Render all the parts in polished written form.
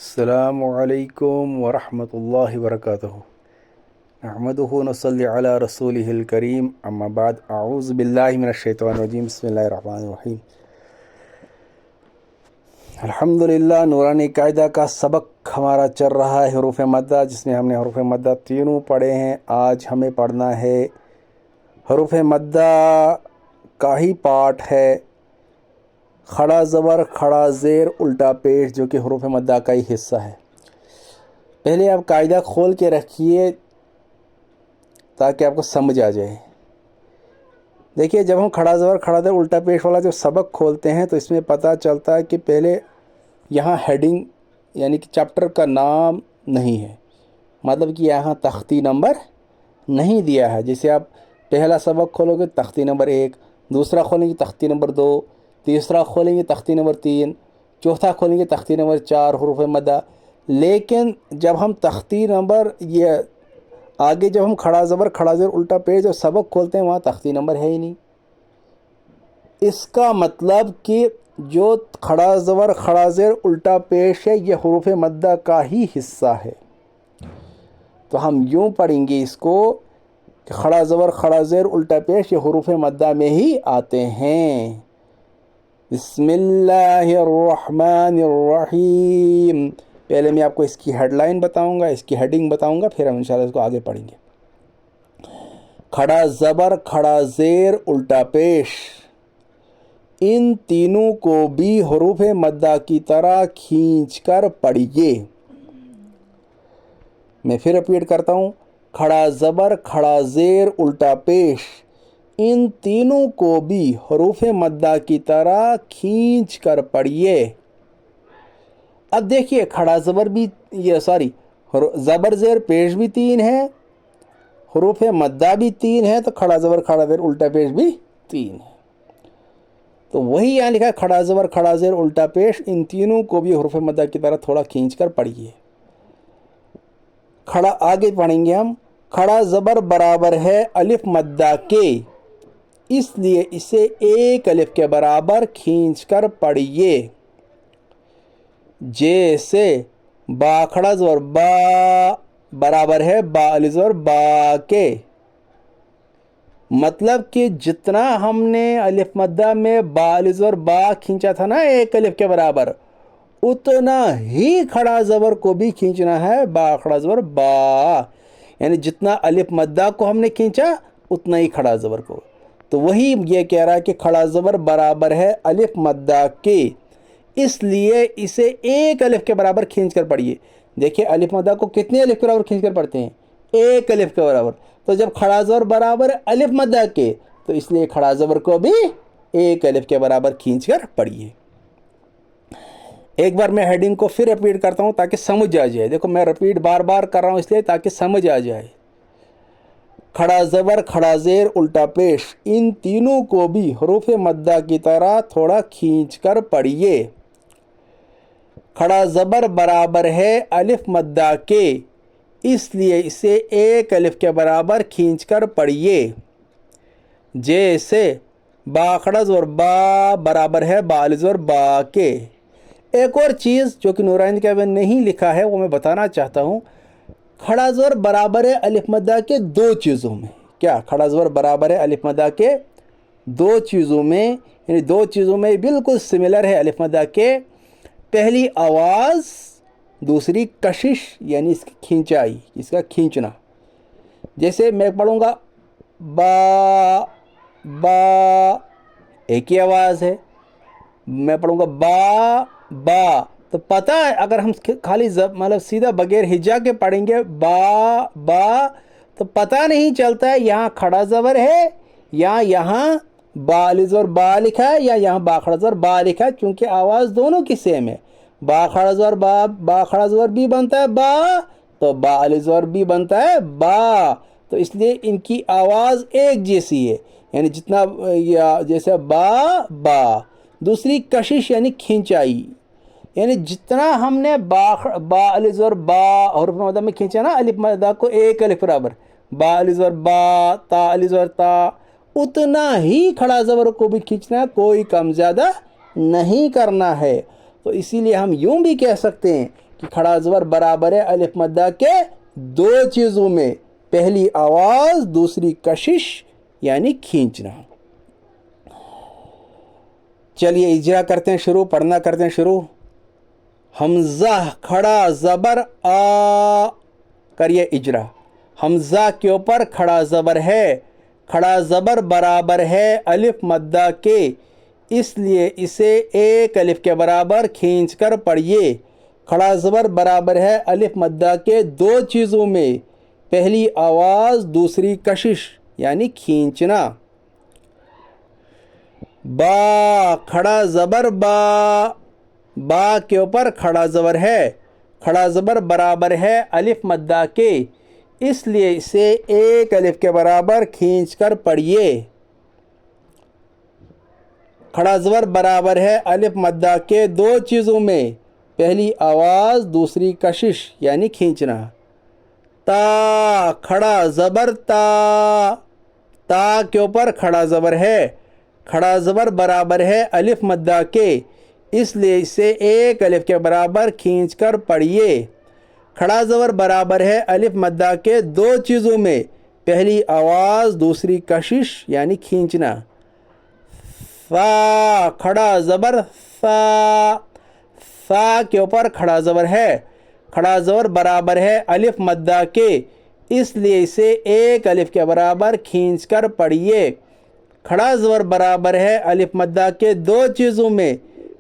السلام علیکم ورحمۃ اللہ وبرکاتہ نحمدہ ونصلی علی رسولہ الکریم اما بعد اعوذ باللہ من الشیطان الرجیم بسم اللہ الرحمن الرحیم الحمدللہ نورانی قاعدہ کا سبق ہمارا چل رہا ہے حروف مدہ، جس میں ہم نے حروف مدہ تینوں پڑھے ہیں۔ آج ہمیں پڑھنا ہے حروف مدہ کا ہی پارٹ ہے کھڑا زبر کھڑا زیر الٹا پیش، جو کہ حروف مدہ کا ہی حصہ ہے۔ پہلے آپ قاعدہ کھول کے رکھیے تاکہ آپ کو سمجھ آ جائے۔ دیکھیے، جب ہم کھڑا زبر کھڑا زیر الٹا پیش والا جو سبق کھولتے ہیں تو اس میں پتہ چلتا ہے کہ پہلے یہاں ہیڈنگ یعنی کہ چیپٹر کا نام نہیں ہے، مطلب کہ یہاں تختی نمبر نہیں دیا ہے۔ جیسے آپ پہلا سبق کھولو گے تختی نمبر 1، دوسرا کھولیں گے تختی نمبر 2، تیسرا کھولیں گے تختی نمبر 3، چوتھا کھولیں گے تختی نمبر 4 حروف مدہ۔ لیکن جب ہم تختی نمبر آگے جب ہم کھڑا زبر کھڑا زیر الٹا پیش جو سبق کھولتے ہیں وہاں تختی نمبر ہے ہی نہیں۔ اس کا مطلب کہ جو کھڑا زبر کھڑا زیر الٹا پیش ہے یہ حروف مدہ کا ہی حصہ ہے۔ تو ہم یوں پڑھیں گے اس کو کہ کھڑا زبر کھڑا زیر الٹا پیش یہ حروف مدہ میں ہی آتے ہیں۔ بسم اللہ الرحمن الرحیم۔ پہلے میں آپ کو اس کی ہیڈ لائن بتاؤں گا، اس کی ہیڈنگ بتاؤں گا، پھر ہم انشاءاللہ اس کو آگے پڑھیں گے۔ کھڑا زبر کھڑا زیر الٹا پیش، ان تینوں کو بھی حروف مدہ کی طرح کھینچ کر پڑھیے۔ میں پھر ریپیٹ کرتا ہوں، کھڑا زبر کھڑا زیر الٹا پیش، ان تینوں کو بھی حروف مدہ کی طرح کھینچ کر پڑھیے۔ اب دیکھیے کھڑا زبر بھی زبر زیر پیش بھی 3 ہے، حروف مدہ بھی 3 ہے، تو کھڑا زبر کھڑا زیر الٹا پیش بھی 3 ہے۔ تو وہی یہاں لکھا ہے کھڑا زبر کھڑا زیر الٹا پیش، ان تینوں کو بھی حروف مدہ کی طرح تھوڑا کھینچ کر پڑھیے۔ آگے پڑھیں گے ہم، کھڑا زبر برابر ہے الف مدہ کے، اس لیے اسے ایک الف کے برابر کھینچ کر پڑھیے۔ جیسے با کھڑا زبر با برابر ہے با الف زبر با کے، مطلب کہ جتنا ہم نے الف مدہ میں با الف زبر با کھینچا تھا نا ایک الف کے برابر، اتنا ہی کھڑا زبر کو بھی کھینچنا ہے با کھڑا زبر با، یعنی جتنا الف مدہ کو ہم نے کھینچا اتنا ہی کھڑا زبر کو۔ تو وہی یہ کہہ رہا ہے کہ کھڑا زبر برابر ہے الف مدہ کے، اس لیے اسے ایک الف کے برابر کھینچ کر پڑھیے۔ دیکھیں الف مدہ کو کتنے الف کے برابر کھینچ کر پڑھتے ہیں؟ ایک الف کے برابر۔ تو جب کھڑا زبر برابر الف مدہ کے تو اس لیے کھڑا زبر کو بھی ایک الف کے برابر کھینچ کر پڑھیے۔ ایک بار میں ہیڈنگ کو پھر ریپیٹ کرتا ہوں تاکہ سمجھ آ جائے۔ دیکھو میں ریپیٹ بار بار کر رہا ہوں اس لیے تاکہ سمجھ آ جائے۔ کھڑا زبر کھڑا زیر الٹا پیش، ان تینوں کو بھی حروف مدہ کی طرح تھوڑا کھینچ کر پڑھیے۔ کھڑا زبر برابر ہے الف مدہ کے، اس لیے اسے ایک الف کے برابر کھینچ کر پڑھیے۔ جیسے با کھڑا زبر با برابر ہے با الف زبر با کے۔ ایک اور چیز جو کہ نورانی کے میں نہیں لکھا ہے وہ میں بتانا چاہتا ہوں، کھڑا زبر برابر ہے الف مدہ کے 2 چیزوں میں۔ کیا کھڑا زبر برابر ہے الف مدہ کے 2 چیزوں میں؟ یعنی 2 چیزوں میں بالکل سملر ہے الف مدہ کے۔ پہلی آواز، دوسری کشش یعنی اس کی کھینچائی، اس کا کھینچنا۔ جیسے میں پڑھوں گا با با، ایک ہی آواز ہے۔ میں پڑھوں گا با با، تو پتہ ہے اگر ہم خالی مطلب سیدھا بغیر ہجا کے پڑھیں گے با با تو پتہ نہیں چلتا ہے یہاں کھڑا زبر ہے یا یہاں با الف زبر با لکھا ہے یا یہاں با کھڑا زبر با لکھا ہے، کیونکہ آواز دونوں کی سیم ہے۔ با کھڑا زبر با کھڑا زبر بھی بنتا ہے با، تو با الف زبر بھی بنتا ہے با، تو اس لیے ان کی آواز ایک جیسی ہے، یعنی جتنا جیسے با با۔ دوسری کشش یعنی کھینچائی، یعنی جتنا ہم نے با الف زبر با حروف مدہ میں کھینچا نا الف مدہ کو ایک الف برابر، با الف زبر با تا الف زبر تا، اتنا ہی کھڑا زبر کو بھی کھینچنا ہے، کوئی کم زیادہ نہیں کرنا ہے۔ تو اسی لیے ہم یوں بھی کہہ سکتے ہیں کہ کھڑا زبر برابر ہے الف مدہ کے دو چیزوں میں، پہلی آواز دوسری کشش یعنی کھینچنا۔ چلیے اجرا کرتے ہیں شروع، پڑھنا کرتے ہیں شروع۔ حمزہ کھڑا زبر آ، کریے اجرا۔ حمزہ کے اوپر کھڑا زبر ہے، کھڑا زبر برابر ہے الف مدہ کے، اس لیے اسے ایک الف کے برابر کھینچ کر پڑھیے۔ کھڑا زبر برابر ہے الف مدہ کے دو چیزوں میں، پہلی آواز دوسری کشش یعنی کھینچنا۔ با کھڑا زبر با، با کے اوپر کھڑا زبر ہے، کھڑا زبر برابر ہے الف مدہ کے، اس لیے اسے ایک الف کے برابر کھینچ کر پڑھیے۔ کھڑا زبر برابر ہے الف مدہ کے دو چیزوں میں، پہلی آواز دوسری کشش یعنی کھینچنا۔ تا کھڑا زبر تا، تا کے اوپر کھڑا زبر ہے، کھڑا زبر برابر ہے الف مدہ کے، اس لیے اسے ایک الف کے برابر کھینچ کر پڑھیے۔ کھڑا زبر برابر ہے الف مدہ کے دو چیزوں میں، پہلی آواز دوسری کشش یعنی کھینچنا۔ فا کھڑا زبر فا، فا کے اوپر کھڑا زبر ہے، کھڑا زبر برابر ہے الف مدہ کے، اس لیے اسے ایک الف کے برابر کھینچ کر پڑھیے۔ کھڑا زبر برابر ہے الف مدہ کے دو چیزوں میں،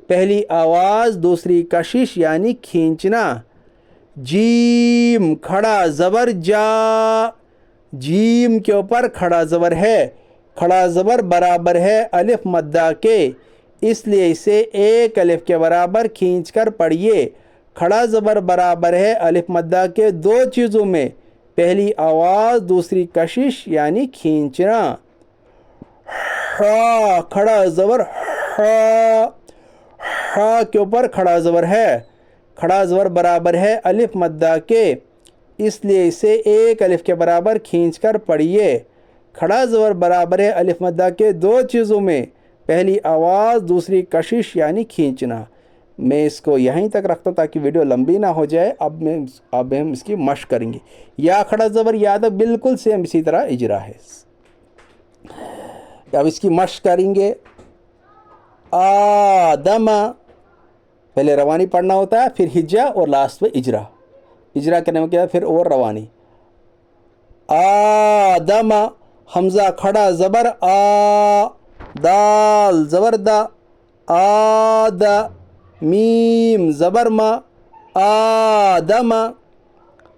پہلی آواز دوسری کشش یعنی کھینچنا۔ جیم کھڑا زبر جا، جیم کے اوپر کھڑا زبر ہے، کھڑا زبر برابر ہے الف مدہ کے، اس لیے اسے ایک الف کے برابر کھینچ کر پڑھیے۔ کھڑا زبر برابر ہے الف مدہ کے دو چیزوں میں، پہلی آواز دوسری کشش یعنی کھینچنا۔ ہا کھڑا زبر ہا، ہا کے اوپر کھڑا زبر ہے، کھڑا زبر برابر ہے الف مدہ کے، اس لیے اسے ایک الف کے برابر کھینچ کر پڑھیے۔ کھڑا زبر برابر ہے الف مدہ کے دو چیزوں میں، پہلی آواز دوسری کشش یعنی کھینچنا۔ میں اس کو یہیں تک رکھتا ہوں تاکہ ویڈیو لمبی نہ ہو جائے۔ اب ہم اس کی مشق کریں گے۔ یا کھڑا زبر یا تک بالکل سیم اسی طرح اجرا ہے۔ اب اس کی مشق کریں گے۔ آدم، پہلے روانی پڑھنا ہوتا ہے، پھر ہجا اور لاسٹ پہ اجرا، اجرا کرنے میں کیا پھر اور روانی۔ آدم حمزہ کھڑا زبر آ، دال زبر دا، آد میم زبر ما، آدم،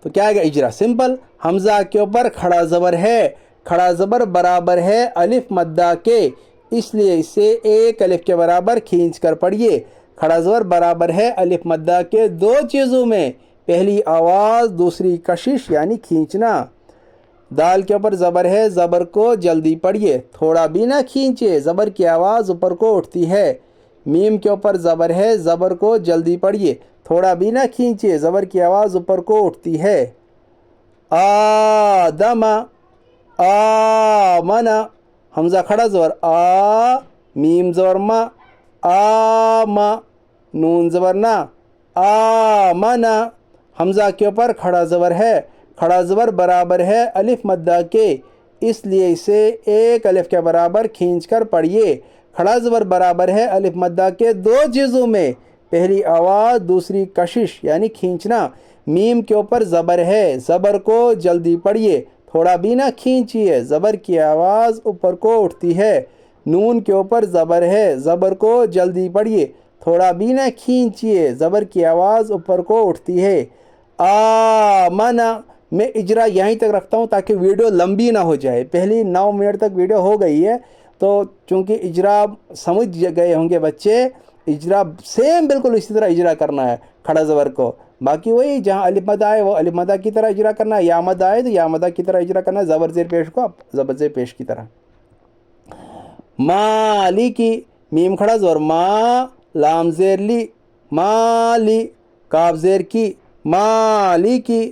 تو کیا آئے گا اجرا سمپل۔ حمزہ کے اوپر کھڑا زبر ہے، کھڑا زبر برابر ہے الف مدہ کے، اس لیے اسے ایک الف کے برابر کھینچ کر پڑھیے۔ کھڑا زبر برابر ہے الف مدہ کے دو چیزوں میں، پہلی آواز دوسری کشش یعنی کھینچنا۔ دال کے اوپر زبر ہے، زبر کو جلدی پڑھیے، تھوڑا بھی نہ کھینچے، زبر کی آواز اوپر کو اٹھتی ہے۔ میم کے اوپر زبر ہے، زبر کو جلدی پڑھیے، تھوڑا بھی نہ کھینچے، زبر کی آواز اوپر کو اٹھتی ہے۔ آدم، آمن حمزہ کھڑا زبر آ، میم زبر ما، آم نون زبر نا، آمن حمزہ کے اوپر کھڑا زبر ہے، کھڑا زبر برابر ہے الف مدہ کے، اس لیے اسے ایک الف کے برابر کھینچ کر پڑھیے۔ کھڑا زبر برابر ہے الف مدہ کے دو چیزوں میں، پہلی آواز دوسری کشش یعنی کھینچنا۔ میم کے اوپر زبر ہے، زبر کو جلدی پڑھیے، تھوڑا بھی نہ کھینچیے، زبر کی آواز اوپر کو اٹھتی ہے۔ نون کے اوپر زبر ہے، زبر کو جلدی پڑھیے، تھوڑا بھی نہ کھینچیے، زبر کی آواز اوپر کو اٹھتی ہے۔ آمن، میں اجرا یہیں تک رکھتا ہوں تاکہ ویڈیو لمبی نہ ہو جائے۔ پہلی 9 منٹ تک ویڈیو ہو گئی ہے، تو چونکہ اجرا سمجھ گئے ہوں گے بچے، اجرا سیم بالکل اسی طرح اجرا کرنا ہے کھڑا زبر کو، باقی وہی جہاں الف مد آئے وہ الف مدہ کی طرح اجرا کرنا ہے، یا مد آئے تو یا مدہ کی طرح اجرا کرنا ہے، زبر زیر پیش کو زبر زیر پیش کی طرح۔ مالی کی، میم کھڑا زبر ما، لام زیر لی، مالی، کاف زیر کی، مالی کی۔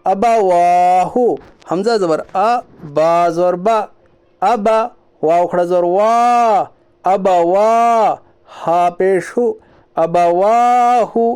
ابواہو حمزہ زبر آ، با زبر با، ابا، واو کھڑا زبر وا، ابوا، ہا پیش ہو، ابواہو،